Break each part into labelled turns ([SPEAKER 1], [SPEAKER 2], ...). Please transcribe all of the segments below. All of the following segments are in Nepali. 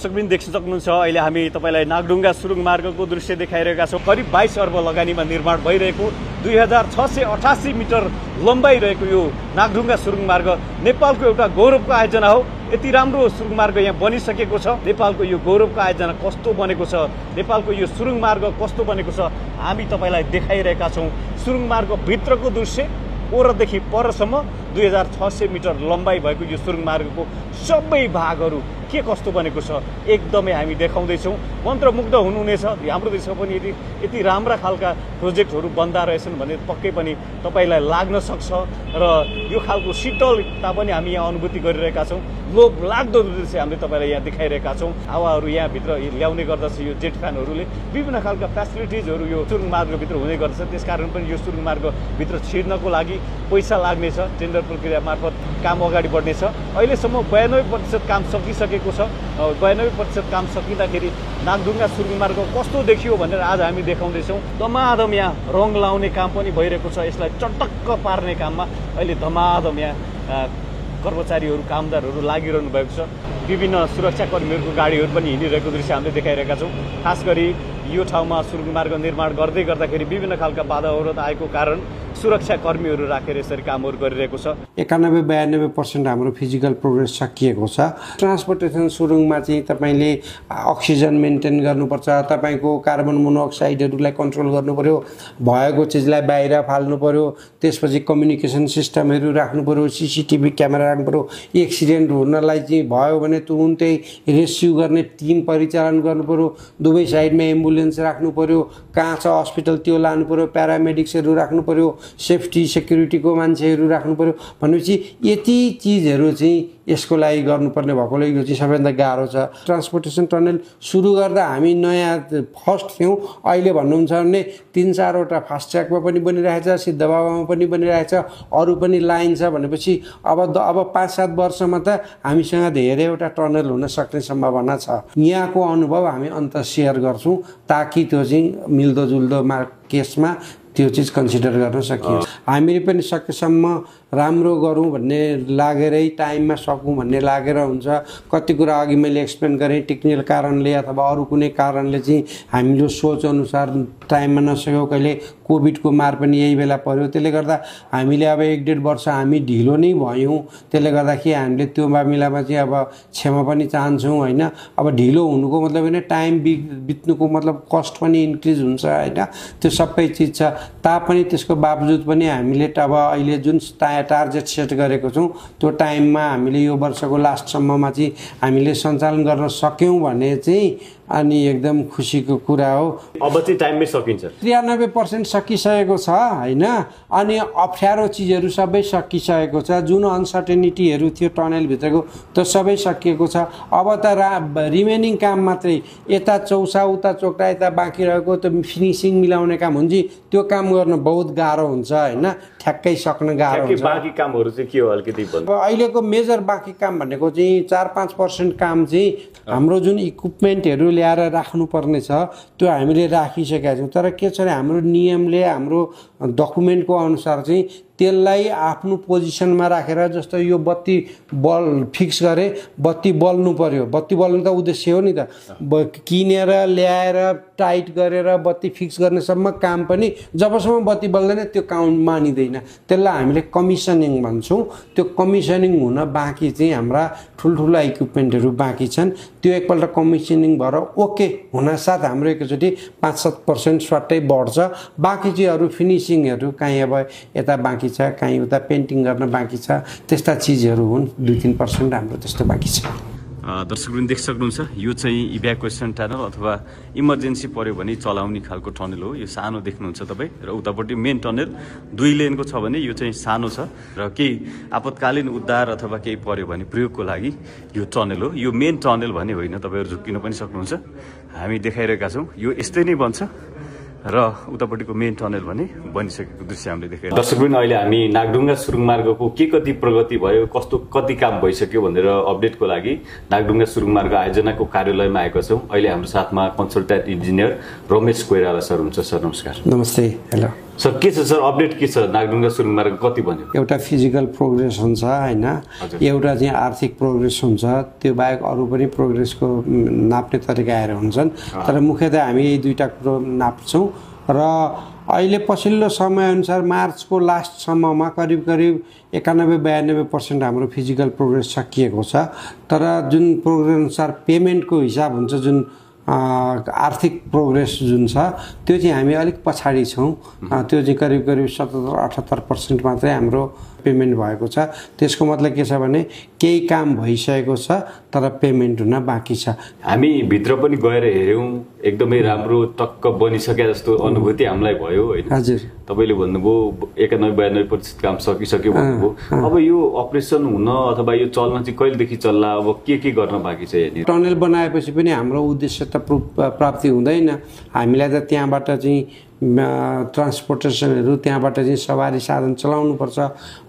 [SPEAKER 1] पनि देख्न सक्नुहुन्छ अहिले हामी तपाईलाई नागढुङ्गा सुरुङ मार्गको दृश्य देखाइरहेका छौं। करिब 22 अर्ब लगानीमा निर्माण भइरहेको 2688 मिटर लम्बाइ रहेको यो नागढुङ्गा सुरुङ मार्ग नेपालको एउटा गौरवको आयोजना हो। यति राम्रो सुरुङ मार्ग यहाँ बनिसकेको छ। नेपालको यो गौरवको आयोजना कस्तो बनेको छ, नेपालको यो सुरुङ मार्ग कस्तो बनेको छ हामी तपाईलाई देखाइरहेका छौं। सुरुङ मार्ग भित्रको दृश्य ओरदेखि परसम्म 2600 मिटर लम्बाइ भएको यो सुरुङ मार्गको सबै भागहरू के कस्तो बनेको छ एकदमै हामी देखाउँदैछौँ। मन्त्रमुग्ध हुनुहुनेछ। हाम्रो देशमा पनि यति राम्रा खालका प्रोजेक्टहरू बन्दा रहेछन् भने पक्कै पनि तपाईलाई लाग्न सक्छ र यो खालको शीतलता पनि हामी यहाँ अनुभूति गरिरहेका छौँ। लोभ लाग्दो दृश्य हामीले तपाईलाई यहाँ देखाइरहेका छौँ। हावाहरू यहाँभित्र ल्याउने गर्दछ यो जेट फ्यानहरूले। विभिन्न खालका फेसिलिटिजहरू यो सुरुङ मार्गभित्र हुने गर्दछ। त्यसकारण पनि यो सुरुङ मार्गभित्र छिर्नको लागि पैसा लाग्नेछ। टेन्डर प्रक्रिया मार्फत काम अगाडि बढ्नेछ। अहिलेसम्म 92% काम सकिसकेको छ। 92% काम सकिँदाखेरि नागढुङ्गा सुरुङ मार्ग कस्तो देखियो भनेर आज हामी देखाउँदैछौँ। धमाधम यहाँ रङ लाउने काम पनि भइरहेको छ। यसलाई चटक्क पार्ने काममा अहिले धमाधम यहाँ कर्मचारीहरू कामदारहरू लागिरहनु भएको छ। विभिन्न सुरक्षाकर्मीहरूको गाडीहरू पनि हिँडिरहेको दृश्य हामीले देखाइरहेका छौँ। खास गरी यो ठाउँमा सुरुङ मार्ग निर्माण गर्दै गर्दाखेरि विभिन्न खालका बाधा अवरोध आएको कारण सुरक्षा कर्मीहरू राखेर यसरी कामहरू गरिरहेको छ।
[SPEAKER 2] 91-92% हाम्रो फिजिकल प्रोग्रेस सकिएको छ। ट्रान्सपोर्टेसन सुरुङमा चाहिँ तपाईले अक्सिजन मेन्टेन गर्नुपर्छ, तपाईको कार्बन मोनोअक्साइडहरूलाई कन्ट्रोल गर्नु पर्यो, भएको चिजलाई बाहिर फाल्नु पर्यो, त्यसपछि कम्युनिकेसन सिस्टमहरू राख्नु पर्यो, सीसीटीभी क्यामेरा राख्नु पर्यो, एक्सिडेन्ट हुनलाई चाहिँ भयो भने तुरुन्तै रेस्क्यु गर्ने टिम परिचालन गर्नु पर्यो, दुवै साइडमा एम्बुलेन्स राख्नु पर्यो, कहाँ छ हस्पिटल त्यो लानु पर्यो, प्यारामेडिक्सहरू राख्नु पर्यो, सेफ्टी सेक्युरिटीको मान्छेहरू राख्नु पर्यो भनेपछि यति चिजहरू चाहिँ यसको लागि गर्नुपर्ने भएकोले यो चाहिँ सबैभन्दा गाह्रो छ। ट्रान्सपोर्टेसन टनल सुरु गर्दा हामी नयाँ फर्स्ट थियौँ। अहिले भन्नुहुन्छ भने 3-4वटा फास्ट ट्र्याकमा पनि बनिरहेछ, सिद्धबाबामा पनि बनिरहेछ, अरू पनि लाइन छ भनेपछि अब 5-7 वर्षमा त हामीसँग धेरैवटा टनल हुन सक्ने सम्भावना छ। यहाँको अनुभव हामी अन्त सेयर गर्छौँ ताकि त्यो चाहिँ मिल्दोजुल्दो केसमा त्यो चिज कन्सिडर गर्न सकियोस्। हामीले पनि सकेसम्म राम्रो गरौँ भन्ने लागेरै टाइममा सकौँ भन्ने लागेर हुन्छ। कति कुरा अघि मैले एक्सप्लेन गरेँ टेक्निकल कारणले अथवा अरू कुनै कारणले चाहिँ हामीले सोच अनुसार टाइममा नसक्यौँ। कहिले कोभिडको मार पनि यही बेला पर्यो। त्यसले गर्दा हामीले अब 1-1.5 वर्ष हामी ढिलो नै भयौँ। त्यसले गर्दाखेरि हामीले त्यो मामिलामा चाहिँ अब क्षमा पनि चाहन्छौँ होइन। अब ढिलो हुनुको मतलब होइन टाइम बित्नुको मतलब कस्ट पनि इन्क्रिज हुन्छ होइन। त्यो सबै चिज छ। तापनि त्यसको बावजुद पनि हामीले अब अहिले जुन टार्गेट सेट गरेको छौँ त्यो टाइममा हामीले यो वर्षको लास्टसम्ममा चाहिँ हामीले सञ्चालन गर्न सक्यौँ भने चाहिँ अनि एकदम खुसीको कुरा हो।
[SPEAKER 1] अब चाहिँ टाइममै सकिन्छ।
[SPEAKER 2] 93% सकिसकेको छ होइन। अनि अप्ठ्यारो चिजहरू सबै सकिसकेको छ। जुन अनसर्टेनिटीहरू थियो टनलभित्रको त्यो सबै सकिएको छ। अब त रिमेनिङ काम मात्रै यता चौसा उता चोक्टा यता बाँकी रहेको त्यो फिनिसिङ मिलाउने काम हुन्छ। त्यो काम गर्न बहुत गाह्रो हुन्छ होइन। ठ्याक्कै सक्न गाह्रो हुन्छ।
[SPEAKER 1] बाँकी कामहरू चाहिँ के हो अलिकति भन्नु।
[SPEAKER 2] अहिलेको मेजर बाँकी काम भनेको चाहिँ 4-5% काम चाहिँ हाम्रो जुन इक्विपमेन्टहरू ल्याएर राख्नुपर्ने छ त्यो हामीले राखिसकेका छौँ। तर के छ भने हाम्रो नियमले हाम्रो डकुमेन्टको अनुसार चाहिँ त्यसलाई आफ्नो पोजिसनमा राखेर जस्तो यो बत्ती बल फिक्स गरे बत्ती बल्नु पर्यो। बत्ती बल्नु त उद्देश्य हो नि त। किनेर ल्याएर टाइट गरेर बत्ती फिक्स गर्नेसम्म काम पनि जबसम्म बत्ती बल्दैन त्यो काउन्ट मानिँदैन। त्यसलाई हामीले कमिसनिङ भन्छौँ। त्यो कमिसनिङ हुन बाँकी चाहिँ हाम्रा ठुल्ठुला इक्विपमेन्टहरू बाँकी छन्। त्यो एकपल्ट कमिसनिङ भएर ओके हुनासाथ हाम्रो एकचोटि 5-7% स्वाटै बढ्छ। बाँकी चाहिँ अरू फिनिसिङहरू काहीँ अब यता बाँकी छ, काहीँ उता पेन्टिङ गर्न बाँकी छ। त्यस्ता चिजहरू हुन्। 2-3% हाम्रो त्यस्तो बाँकी छ।
[SPEAKER 1] दर्शकवृन्द देख सक्नुहुन्छ यो चाहिँ इभ्याकुएसन टनल अथवा इमर्जेन्सी पर्यो भने चलाउने खालको टनल हो। यो सानो देख्नुहुन्छ तपाईँ र उतापट्टि मेन टनल 2 लेनको छ भने यो चाहिँ सानो छ र केही आपतकालीन उद्धार अथवा केही पर्यो भने प्रयोगको लागि यो टनल हो। यो मेन टनल भने होइन, तपाईँहरू झुक्किन पनि सक्नुहुन्छ। हामी देखाइरहेका छौँ यो यस्तै नै बन्छ र उतापट्टिको मेन टनल भने बनिसकेको दृश्य हामीले देखेका। दर्शकवृन्द अहिले हामी नागढुङ्गा सुरुङ मार्गको के कति प्रगति भयो, कति काम भइसक्यो भनेर अपडेटको लागि नागढुङ्गा सुरुङ मार्ग आयोजनाको कार्यालयमा आएका छौँ। अहिले हाम्रो साथमा consultant engineer Ramesh Koirala sir हुन्छ। सर नमस्कार।
[SPEAKER 2] नमस्ते। हेलो।
[SPEAKER 1] सर के छ सर अपडेट के छ नागढुङ्गा सुरुङ मार्ग कति भन्यो
[SPEAKER 2] एउटा फिजिकल प्रोग्रेस हुन्छ हैन एउटा चाहिँ आर्थिक प्रोग्रेस हुन्छ त्यो बाहेक अरू पनि प्रोग्रेसको नाप्ने तरिकाहरू हुन्छन् तर मुख्यतः हामी यही दुईटा कुरो नाप्छौँ र अहिले पछिल्लो समयअनुसार मार्चको लास्टसम्ममा करिब 91-92% हाम्रो फिजिकल प्रोग्रेस सकिएको छ तर जुन प्रोग्रेस अनुसार पेमेन्टको हिसाब हुन्छ जुन आर्थिक प्रोग्रेस जुन छ त्यो चाहिँ हामी अलिक पछाडी छौँ त्यो चाहिँ करिब 77-78% मात्रै हाम्रो पेमेन्ट भएको छ त्यसको मतलब के छ भने केही काम भइसकेको छ तर पेमेन्ट हुन बाँकी छ
[SPEAKER 1] हामी भित्र पनि गएर हेर्यौं एकदमै राम्रो टक्क बनिसके जस्तो अनुभूति हामीलाई भयो हैन
[SPEAKER 2] हजुर
[SPEAKER 1] तपाईले भन्नुभयो 91-92% काम सकिसक्यो भन्नुभयो अब यो अपरेसन हुन अथवा यो चल्न चाहिँ कहिलेदेखि चल्ला अब के गर्न बाँकी छ यहाँनिर
[SPEAKER 2] टनल बनाएपछि पनि हाम्रो उद्देश्य त प्राप्ति हुँदैन हामीलाई त त्यहाँबाट चाहिँ ट्रान्सपोर्टेसनहरू त्यहाँबाट चाहिँ सवारी साधन चलाउनुपर्छ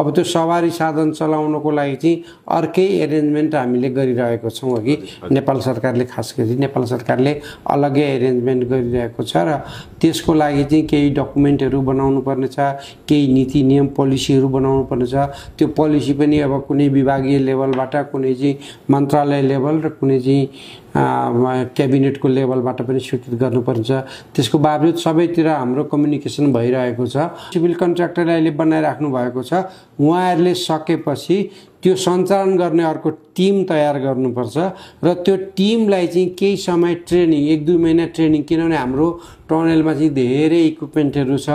[SPEAKER 2] अब त्यो सवारी साधन चलाउनको लागि चाहिँ अर्कै एरेन्जमेन्ट हामीले गरिरहेको छौँ अघि नेपाल सरकारले खास गरी नेपाल सरकारले अलग्गै एरेन्जमेन्ट गरिरहेको छ र त्यसको लागि चाहिँ केही डकुमेन्टहरू बनाउनु पर्ने छ केही नीति नियम पोलिसीहरू बनाउनु पर्ने छ त्यो पोलिसी पनि अब कुनै विभागीय लेभलबाट कुनै चाहिँ मन्त्रालय लेभल र कुनै चाहिँ क्याबिनेटको लेभलबाट पनि स्वीकृत गर्नुपर्छ त्यसको बावजुद सबैतिर हाम्रो कम्युनिकेसन भइरहेको छ सिभिल कन्ट्र्याक्टरले अहिले बनाइराख्नु भएको छ उहाँहरूले सकेपछि त्यो सञ्चालन गर्ने अर्को टिम तयार गर्नुपर्छ र त्यो टिमलाई चाहिँ केही समय ट्रेनिङ 1-2 महिना ट्रेनिङ किनभने हाम्रो टनलमा चाहिँ धेरै इक्विपमेन्टहरू छ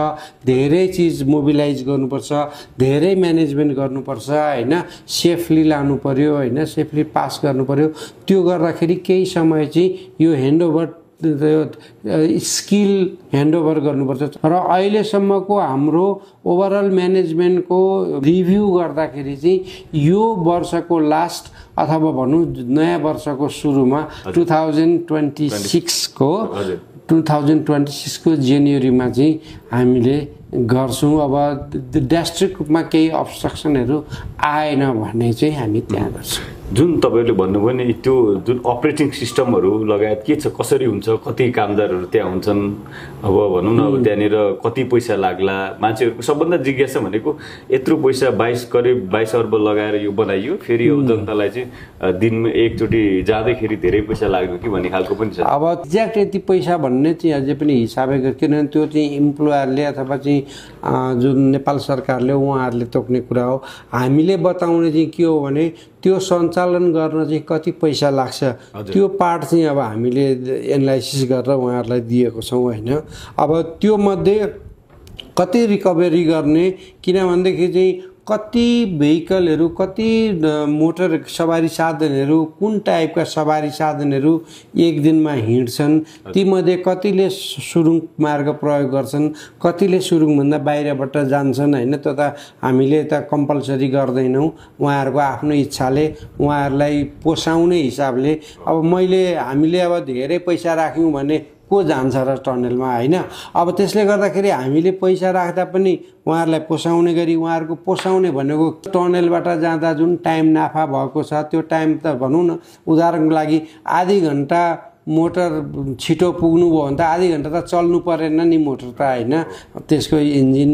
[SPEAKER 2] धेरै चिज मोबिलाइज गर्नुपर्छ धेरै म्यानेजमेन्ट गर्नुपर्छ हैन सेफली लानु पर्यो हैन सेफली पास गर्नु पर्यो त्यो गर्दाखेरि केही समय चाहिँ यो ह्यान्डओभर स्किल ह्यान्डओभर गर्नुपर्छ र अहिलेसम्मको हाम्रो ओभरअल म्यानेजमेन्टको रिभ्यू गर्दाखेरि चाहिँ यो वर्षको लास्ट अथवा भनौँ नयाँ वर्षको सुरुमा 2026 को जनवरीमा चाहिँ हामीले गर्छौँ अब डिस्ट्रिक्टमा केही अब्स्ट्रक्सनहरू आएन भने चाहिँ हामी त्यहाँ गर्छौँ
[SPEAKER 1] जुन तपाईले भन्नुभयो नि त्यो जुन अपरेटिङ सिस्टमहरू लगायत के छ कसरी हुन्छ कति कामदारहरू त्यहाँ हुन्छन् अब भनौँ न अब त्यहाँनिर कति पैसा लाग्ला मान्छेहरूको सबभन्दा जिज्ञासा भनेको यत्रो पैसा 22 अर्ब लगाएर यो बनाइयो फेरि यो जनतालाई चाहिँ दिनमा एकचोटि जाँदैखेरि धेरै पैसा लाग्यो कि भन्ने खालको पनि छ
[SPEAKER 2] अब एक्ज्याक्ट यति पैसा भन्ने चाहिँ अझै पनि हिसाबै किनभने त्यो चाहिँ इम्प्लोयरले अथवा चाहिँ जुन नेपाल सरकारले उहाँहरूले तोक्ने कुरा हो हामीले बताउने चाहिँ के हो भने त्यो सञ्चालन गर्न चाहिँ कति पैसा लाग्छ त्यो पार्ट चाहिँ अब हामीले एनालाइसिस गरेर उहाँहरूलाई दिएको छौँ हैन अब त्यो मध्ये कति रिकभरी गर्ने किनभनेदेखि चाहिँ कति भेहिकलहरू कति मोटर सवारी साधनहरू कुन टाइपका सवारी साधनहरू एक दिनमा हिँड्छन् तीमध्ये कतिले सुरुङ मार्ग प्रयोग गर्छन् कतिले सुरुङभन्दा बाहिरबाट जान्छन् हैन त्यो त हामीले त कम्पलसरी गर्दैनौँ उहाँहरूको आफ्नो इच्छाले उहाँहरूलाई पोसाउने हिसाबले अब हामीले अब धेरै पैसा राख्यौँ भने को जान्छ र टनलमा हैन अब त्यसले गर्दाखेरि हामीले पैसा राख्दा पनि उहाँहरूलाई पोसाउने गरी उहाँहरूको पोसाउने भनेको टनलबाट जाँदा जुन टाइम नाफा भएको छ त्यो टाइम त भनौँ न उदाहरणको लागि आधी घण्टा मोटर छिटो पुग्नु भयो भने त आधी घण्टा त चल्नु परेन नि मोटर त हैन त्यसको इन्जिन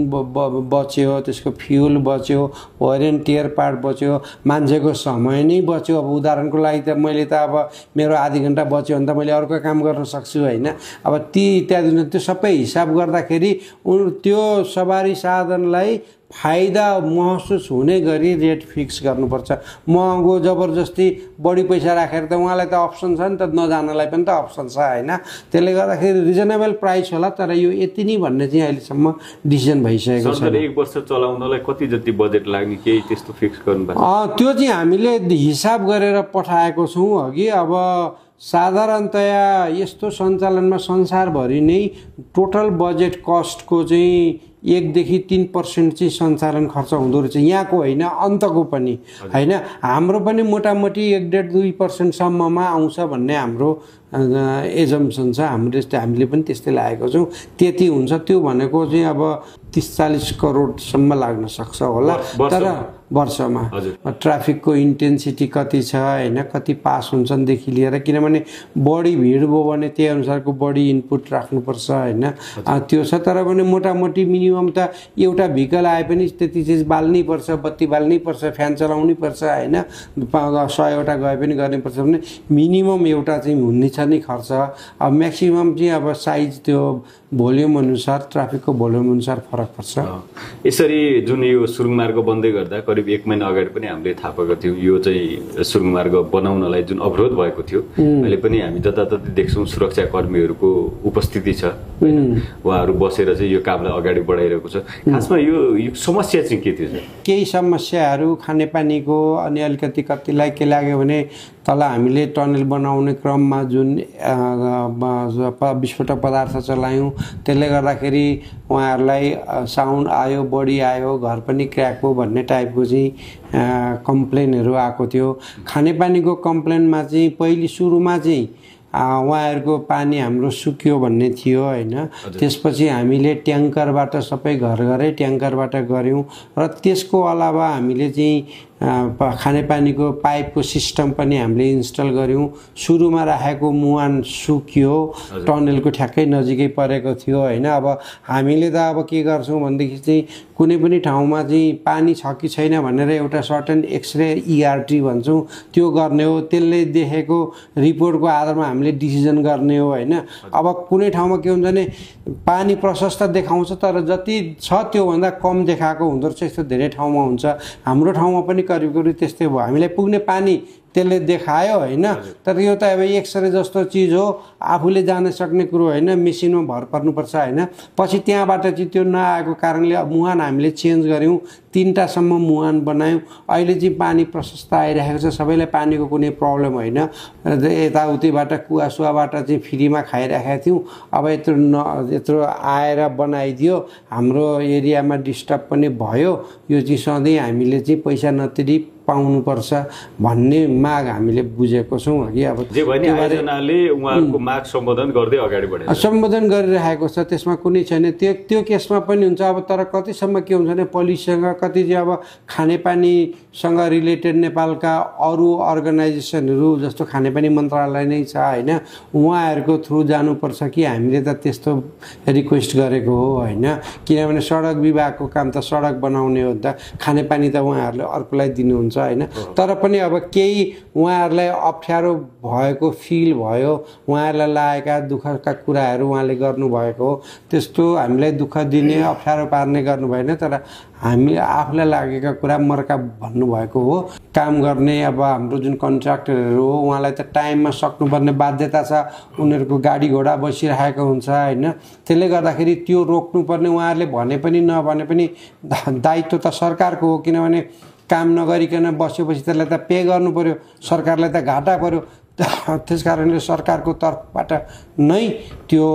[SPEAKER 2] बच्यो त्यसको फ्युल बच्यो वेयर एन्ड टियर पार्ट बच्यो मान्छेको समय नै बच्यो अब उदाहरणको लागि त मैले त अब मेरो आधी घण्टा बच्यो भने त मैले अर्को काम गर्न सक्छु हैन अब ती इत्यादि त्यो सबै हिसाब गर्दाखेरि त्यो सवारी साधनलाई फाइदा महसुस हुने गरी रेट फिक्स गर्नुपर्छ महँगो जबरजस्ती बढी पैसा राखेर त उहाँलाई त अप्सन छ नि त नजानलाई पनि त अप्सन छ हैन त्यसले गर्दाखेरि रिजनेबल प्राइस होला तर यो यति नै भन्ने चाहिँ अहिलेसम्म डिसिजन भइसकेको छ
[SPEAKER 1] एक वर्ष चलाउनलाई कति जति बजेट लाग्ने केही त्यस्तो फिक्स गर्नुभएको
[SPEAKER 2] त्यो चाहिँ हामीले हिसाब गरेर पठाएको छौँ अघि अब साधारणतया यस्तो सञ्चालनमा संसारभरि नै टोटल बजेट कस्टको चाहिँ 1 देखि 3% चाहिँ सञ्चालन खर्च हुँदो रहेछ यहाँको होइन अन्तको पनि हैन हाम्रो पनि मोटामोटी 1.5-2% सम्ममा आउँछ भन्ने हाम्रो एजम्पसन छ हामीले पनि त्यस्तै लागेको छौँ त्यति हुन्छ त्यो भनेको चाहिँ अब 30-40 करोडसम्म लाग्न सक्छ होला तर वर्षमा ट्राफिकको इन्टेन्सिटी कति छ होइन, कति पास हुन्छन्देखि लिएर, किनभने बढी भिड भयो भने त्यही अनुसारको बढी इनपुट राख्नुपर्छ होइन, त्यो छ। तर पनि मोटामोटी मिनिमम त एउटा भेहिकल आए पनि त्यति चिज बाल्नै पर्छ, बत्ती बाल्नै पर्छ, फ्यान चलाउनै पर्छ होइन, 100वटा गए पनि गर्नुपर्छ भने मिनिमम एउटा चाहिँ हुने छ नि खर्च। अब म्याक्सिमम चाहिँ अब साइज त्यो भोल्युम अनुसार, ट्राफिकको भोल्युम अनुसार फरक पर्छ।
[SPEAKER 1] यसरी जुन यो सुरुङ मार्ग बन्दै गर्दा करिब 1 महिना अगाडि पनि हामीले थाहा पाएको थियौँ यो चाहिँ सुरुङ मार्ग बनाउनलाई जुन अवरोध भएको थियो, अहिले पनि हामी जताततै देख्छौँ सुरक्षा कर्मीहरूको उपस्थिति छ, उहाँहरू बसेर चाहिँ यो कामलाई अगाडि बढाइरहेको छ। खासमा यो समस्या चाहिँ के थियो?
[SPEAKER 2] केही समस्याहरू खानेपानीको, अनि अलिकति कतिलाई के लाग्यो भने तल हामीले टनल बनाउने क्रममा जुन विस्फोटक पदार्थ चलायौँ त्यसले गर्दाखेरि उहाँहरूलाई साउन्ड आयो, बढी आयो, घर पनि क्र्याक हो भन्ने टाइपको चाहिँ कम्प्लेनहरू आएको थियो। खानेपानीको कम्प्लेनमा चाहिँ पहिले सुरुमा चाहिँ उहाँहरूको पानी हाम्रो सुक्यो भन्ने थियो होइन, त्यसपछि हामीले ट्याङ्करबाट सबै घर घरै ट्याङ्करबाट गऱ्यौँ र त्यसको अलावा हामीले चाहिँ खानेपानीको पाइपको सिस्टम पनि हामीले इन्स्टल गऱ्यौँ। सुरुमा राखेको मुहान सुक्यो, टनलको ठ्याक्कै नजिकै परेको थियो होइन। अब हामीले त अब के गर्छौँ भनेदेखि चाहिँ कुनै पनि ठाउँमा चाहिँ पानी छ कि छैन भनेर एउटा सर्टेन एक्सरे ERT भन्छौँ त्यो गर्ने हो, त्यसले देखेको रिपोर्टको आधारमा हामीले डिसिजन गर्ने हो होइन। अब कुनै ठाउँमा के हुन्छ भने पानी प्रशस्त देखाउँछ तर जति छ त्योभन्दा कम देखाएको हुँदो रहेछ, यस्तो धेरै ठाउँमा हुन्छ। हाम्रो ठाउँमा पनि करिब करिब त्यस्तै भयो, हामीलाई पुग्ने पानी त्यसले देखायो होइन। तर यो त अब एक्सरे जस्तो चिज हो, आफूले जान सक्ने कुरो होइन, मेसिनमा भर पर्नुपर्छ होइन। पछि त्यहाँबाट चाहिँ त्यो नआएको कारणले मुहान हामीले चेन्ज गऱ्यौँ, 3टासम्म मुहान बनायौँ। अहिले चाहिँ पानी प्रशस्त आइरहेको छ, सबैलाई पानीको कुनै प्रब्लम होइन। यताउतिबाट कुवासुवाबाट चाहिँ फ्रीमा खाइरहेका थियौँ, अब यत्रो आएर बनाइदियो, हाम्रो एरियामा डिस्टर्ब पनि भयो, यो चाहिँ सधैँ हामीले चाहिँ पैसा नतिरी पाउनुपर्छ भन्ने माग हामीले बुझेको छौँ कि अब
[SPEAKER 1] जे भने आयोजनाले उहाँहरूको माग सम्बोधन गर्दै अगाडि बढेको
[SPEAKER 2] सम्बोधन गरिरहेको छ, त्यसमा कुनै छैन। त्यो केसमा पनि हुन्छ। अब तर कतिसम्म के हुन्छ भने पुलिससँग, कति चाहिँ अब खानेपानीसँग रिलेटेड नेपालका अरू अर्गनाइजेसनहरू जस्तो खानेपानी मन्त्रालय नै छ होइन, उहाँहरूको थ्रु जानुपर्छ कि हामीले त त्यस्तो रिक्वेस्ट गरेको हो होइन। किनभने सडक विभागको काम त सडक बनाउने हो नि त, खानेपानी त उहाँहरूले अर्कोलाई दिनुहुन्छ होइन। तर पनि अब केही उहाँहरूलाई अप्ठ्यारो भएको फिल भयो, उहाँहरूलाई लागेका दुःखका कुराहरू उहाँले गर्नुभएको हो, त्यस्तो हामीलाई दुःख दिने, अप्ठ्यारो पार्ने गर्नु भएन। तर हामी आफूलाई लागेका कुरा मर्का भन्नुभएको हो। काम गर्ने अब हाम्रो जुन कन्ट्र्याक्टरहरू हो उहाँलाई त टाइममा सक्नुपर्ने बाध्यता छ, उनीहरूको गाडी घोडा बसिरहेको हुन्छ होइन। त्यसले गर्दाखेरि त्यो रोक्नुपर्ने, उहाँहरूले भने पनि नभने पनि दायित्व त सरकारको हो, किनभने काम नगरिकन बसेपछि त्यसलाई त पे गर्नु पर्यो, सरकारलाई त घाटा पर्यो। त्यस कारणले सरकारको तर्फबाट नै त्यो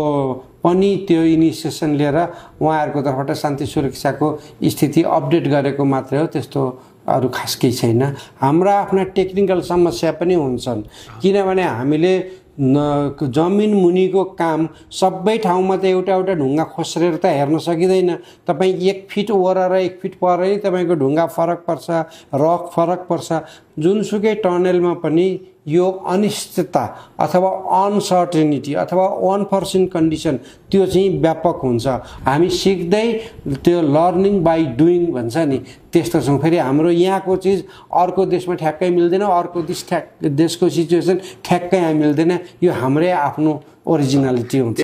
[SPEAKER 2] पनि त्यो इनिसिएसन लिएर उहाँहरूको तर्फबाट शान्ति सुरक्षाको स्थिति अपडेट गरेको मात्रै हो, त्यस्तो अरू खास केही छैन। हाम्रा आफ्ना टेक्निकल समस्या पनि हुन्छन्, किनभने हामीले जमिन मुनिको काम सबै ठाउँमा त एउटा ढुङ्गा खोस्रेर त हेर्न सकिँदैन। तपाईँ 1 फिट वरर 1 फिट परै तपाईँको ढुङ्गा फरक पर्छ, रक फरक पर्छ। जुनसुकै टनलमा पनि यो अनिश्चितता अथवा अनसर्टेनिटी अथवा अनफोर्सिन कन्डिसन त्यो चाहिँ व्यापक हुन्छ। हामी सिक्दै त्यो लर्निङ बाई डुइङ भन्छ नि, त्यस्तो छौँ। फेरि हाम्रो यहाँको चिज अर्को देशमा ठ्याक्कै मिल्दैन, अर्को देशको सिचुएसन ठ्याक्कै यहाँ मिल्दैन। यो हाम्रै आफ्नो ओरिजिनालिटी हुन्छ।